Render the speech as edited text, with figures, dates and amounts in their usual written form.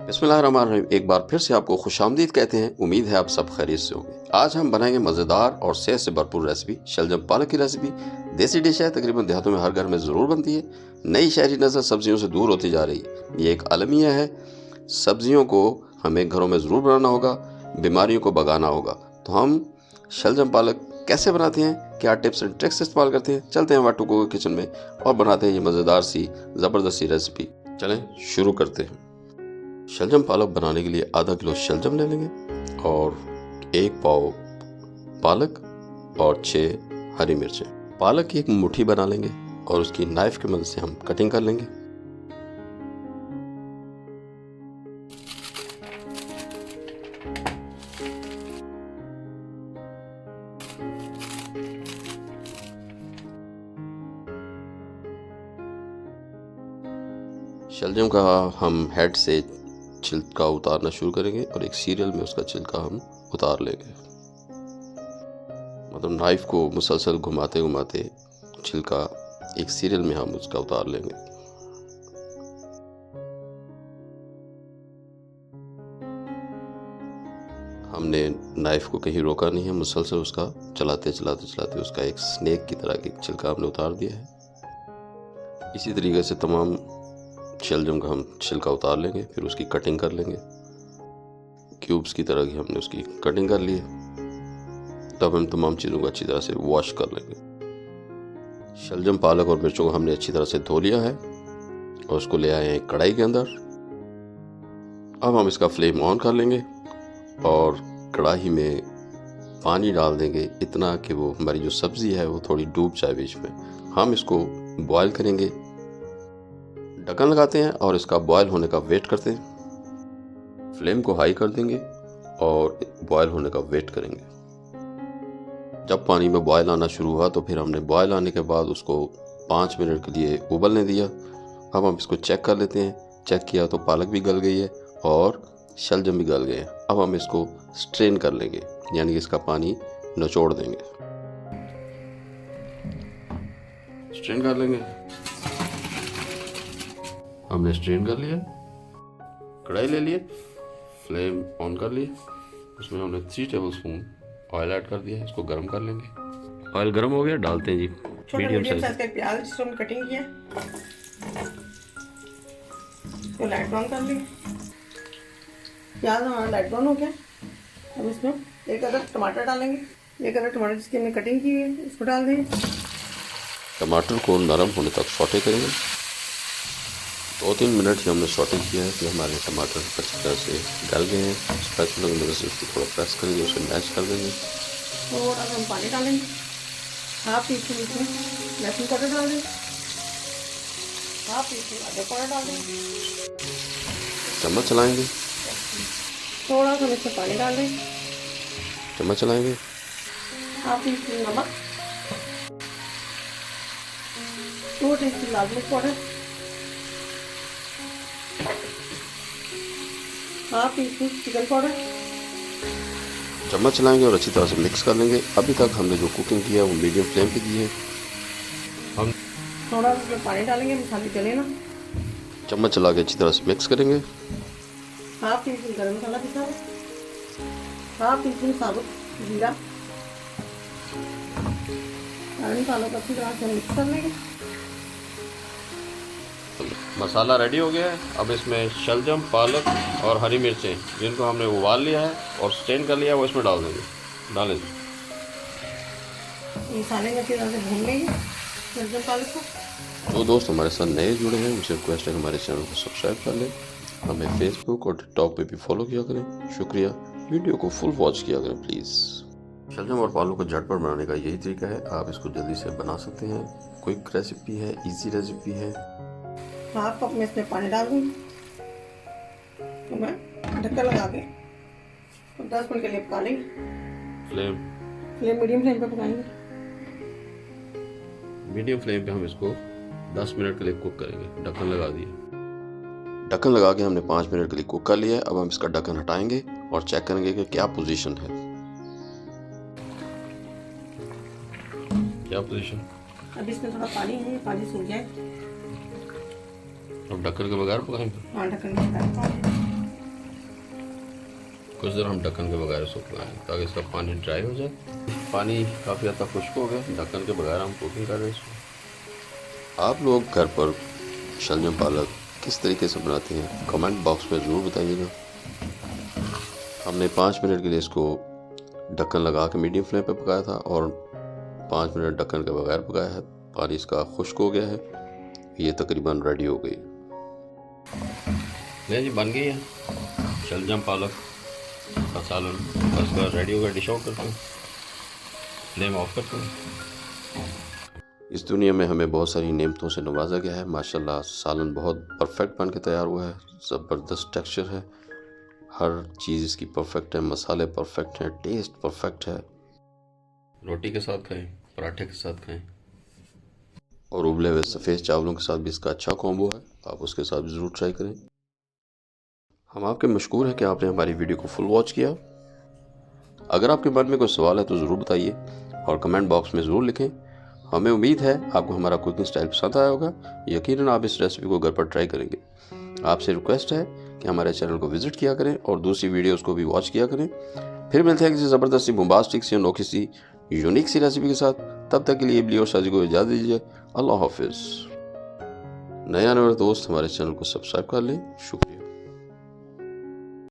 बिस्मिल्लाहिर्रहमानिर्रहीम। एक बार फिर से आपको खुशामदीद कहते हैं। उम्मीद है आप सब खैरियत से होंगे। आज हम बनाएंगे मज़ेदार और सेहत से भरपूर रेसिपी शलजम पालक की रेसिपी। देसी डिश है, तकरीबन देहातों में हर घर में ज़रूर बनती है। नई शहरी नस्ल सब्जियों से दूर होती जा रही है। ये एक अलमिया है। सब्जियों को हमें घरों में ज़रूर बनाना होगा, बीमारियों को भगाना होगा। तो हम शलजम पालक कैसे बनाते हैं, क्या टिप्स एंड ट्रिक्स इस्तेमाल करते हैं, चलते हैं वाटू को किचन में और बनाते हैं ये मज़ेदार सी ज़बरदस्त सी रेसिपी। चलें शुरू करते हैं। शलजम पालक बनाने के लिए आधा किलो शलजम ले लेंगे और 1 पाव पालक और 6 हरी मिर्चें। पालक की एक मुट्ठी बना लेंगे और उसकी नाइफ की मदद से हम कटिंग कर लेंगे। शलजम का हम हेड से छिलका उतारना शुरू करेंगे और एक सीरियल में उसका छिलका हम उतार लेंगे। मतलब नाइफ को मुसलसल घुमाते घुमाते छिलका एक सीरियल में हम उसका उतार लेंगे। हमने नाइफ को कहीं रोका नहीं है, मुसलसल उसका चलाते चलाते चलाते उसका एक स्नेक की तरह की छिलका हमने उतार दिया है। इसी तरीके से तमाम शलजम का हम छिलका उतार लेंगे, फिर उसकी कटिंग कर लेंगे। क्यूब्स की तरह की हमने उसकी कटिंग कर ली है। तब हम तमाम चीज़ों को अच्छी तरह से वॉश कर लेंगे। शलजम पालक और मिर्चों को हमने अच्छी तरह से धो लिया है और उसको ले आए हैं कढ़ाई के अंदर। अब हम इसका फ्लेम ऑन कर लेंगे और कढ़ाई में पानी डाल देंगे इतना कि वो हमारी जो सब्ज़ी है वो थोड़ी डूब जाए बीच में। हम इसको बॉयल करेंगे। ढक्कन लगाते हैं और इसका बॉयल होने का वेट करते हैं। फ्लेम को हाई कर देंगे और बॉयल होने का वेट करेंगे। जब पानी में बॉयल आना शुरू हुआ तो फिर हमने बॉयल आने के बाद उसको 5 मिनट के लिए उबलने दिया। अब हम इसको चेक कर लेते हैं। चेक किया तो पालक भी गल गई है और शलजम भी गल गए हैं। अब हम इसको स्ट्रेन कर लेंगे, यानी कि इसका पानी निचोड़ देंगे। स्ट्रेन कर लेंगे। हमने स्ट्रेन कर लिया। कढ़ाई ले लिए, फ्लेम ऑन कर लिए। उसमें हमने 3 टेबलस्पून ऑयल ऐड कर दिया है। इसको गर्म कर लेंगे। ऑयल गर्म हो गया, डालते हैं जी मीडियम साइज का प्याज जिसको हमने कटिंग किया तो लाइट ब्राउन कर लिया। प्याज हमारा लाइट ब्राउन हो गया। अब इसमें एक अदर टमाटर डालेंगे। एक अदर टमाटर जिसकी हमने कटिंग की है इसको डाल देंगे। टमाटर को नरम होने तक सौटे करेंगे। 2-3 मिनट ही हमने सौटे किया है कि हमारे टमाटर अच्छी तरह से गल गए हैं। स्पैचुला की मदद से उसको थोड़ा प्रेस करेंगे, उसे मैश कर देंगे। थोड़ा सा हम पानी डालेंगे। हाफ टी स्पून इसमें लहसुन पाउडर डाल देंगे। हाफ टी स्पून अदरक पाउडर डाल देंगे। चम्मच चलाएंगे। थोड़ा सा इसमें पानी डाल देंगे। चम्मच चलाएंगे। हाफ टी स्पून नमक, 2 टीस्पून लाल मिर्च powder, half tea spoon chicken powder. चम्मच चलाएंगे और अच्छी तरह से मिक्स कर लेंगे। अभी तक हमने जो कुकिंग की है वो मीडियम फ्लेम पे की है। हम थोड़ा सा पानी डालेंगे, मसाले जले ना। चम्मच चला के अच्छी तरह से मिक्स करेंगे। हाफ टी स्पून गरम मसाला पिसा है, हाफ टी स्पून साबुत जीरा, सारे मसालों को अच्छी तरह से मिक्स कर लेंगे। मसाला रेडी हो गया है। अब इसमें शलजम, पालक और हरी मिर्चें जिनको हमने उबाल लिया है और स्ट्रेन कर लिया है वो इसमें डाल देंगे। डालें। मसाले में अच्छी तरह से भून लेंगे शलजम पालक को। जो दोस्त हमारे साथ नए जुड़े हैं उनसे रिक्वेस्ट है हमारे चैनल को सब्सक्राइब कर लें। हमें फेसबुक और टिकटॉक पे भी फॉलो किया करें। शुक्रिया। वीडियो को फुल वॉच किया करें प्लीज़। शलजम और पालक को झटपट बनाने का यही तरीका है। आप इसको जल्दी से बना सकते हैं। क्विक रेसिपी है, इजी रेसिपी है। हाफ कप में इसमें पानी डाल दूँगी तो मैं ढक्कन लगा के 10 मिनट के लिए पका लेंगे। फ्लेम मीडियम फ्लेम पे पकाएंगे। मीडियम फ्लेम पे हम इसको 10 मिनट के लिए कुक करेंगे। ढक्कन लगा दिए। ढक्कन लगा के हमने 5 मिनट के लिए कुक कर लिया है। अब हम इसका ढक्कन हटाएंगे और चेक करेंगे कि क्या पोजीशन है। क्या पोजीशन? अब इसमें थोड़ा पानी है, पानी सूख जाए। अब ढक्कन के बगैर पकाएंगे। हाँ, ढक्कन के बगैर पकाएंगे। कुछ देर हम ढक्कन के बगैर इसको पकाएंगे ताकि इसका पानी ड्राई हो जाए। पानी काफ़ी हद तक खुश्क हो गया, ढक्कन के बगैर हम कुकिंग कर रहे हैं इसको। आप लोग घर पर शलजम पालक किस तरीके से बनाते हैं कमेंट बॉक्स में ज़रूर बताइएगा। हमने 5 मिनट के लिए इसको ढक्कन लगा के मीडियम फ्लेम पे पकाया था और 5 मिनट ढक्कन के बगैर पकाया है। पानी इसका खुश्क हो गया है, ये तकरीबन रेडी हो गई। नहीं जी, बन गई है शलजम पालक का सालन। बस रेडी हो गया, डिश आउट करते हैं, फ्लेम ऑफ करते हैं। इस दुनिया में हमें बहुत सारी नेमतों से नवाजा गया है। माशाल्लाह सालन बहुत परफेक्ट बन के तैयार हुआ है, ज़बरदस्त टेक्सचर है, हर चीज़ इसकी परफेक्ट है, मसाले परफेक्ट हैं, टेस्ट परफेक्ट है। रोटी के साथ खाएं, पराठे के साथ खाएं और उबले हुए सफ़ेद चावलों के साथ भी इसका अच्छा कॉम्बो है, आप उसके साथ ज़रूर ट्राई करें। हम आपके मशकूर हैं कि आपने हमारी वीडियो को फुल वॉच किया। अगर आपके मन में कोई सवाल है तो ज़रूर बताइए और कमेंट बॉक्स में ज़रूर लिखें। हमें उम्मीद है आपको हमारा कुकिंग स्टाइल पसंद आया होगा। यकीनन आप इस रेसिपी को घर पर ट्राई करेंगे। आपसे रिक्वेस्ट है कि हमारे चैनल को विज़िट किया करें और दूसरी वीडियोस को भी वॉच किया करें। फिर मिलते हैं किसी ज़बरदस्त सी, बोम्बास्टिक सी, अनोखी सी, यूनिक सी रेसिपी के साथ। तब तक के लिए इबली और शाजी को इजाज़त दीजिए। अल्लाह हाफिज़। नया दोस्त हमारे चैनल को सब्सक्राइब कर लें। शुक्रिया।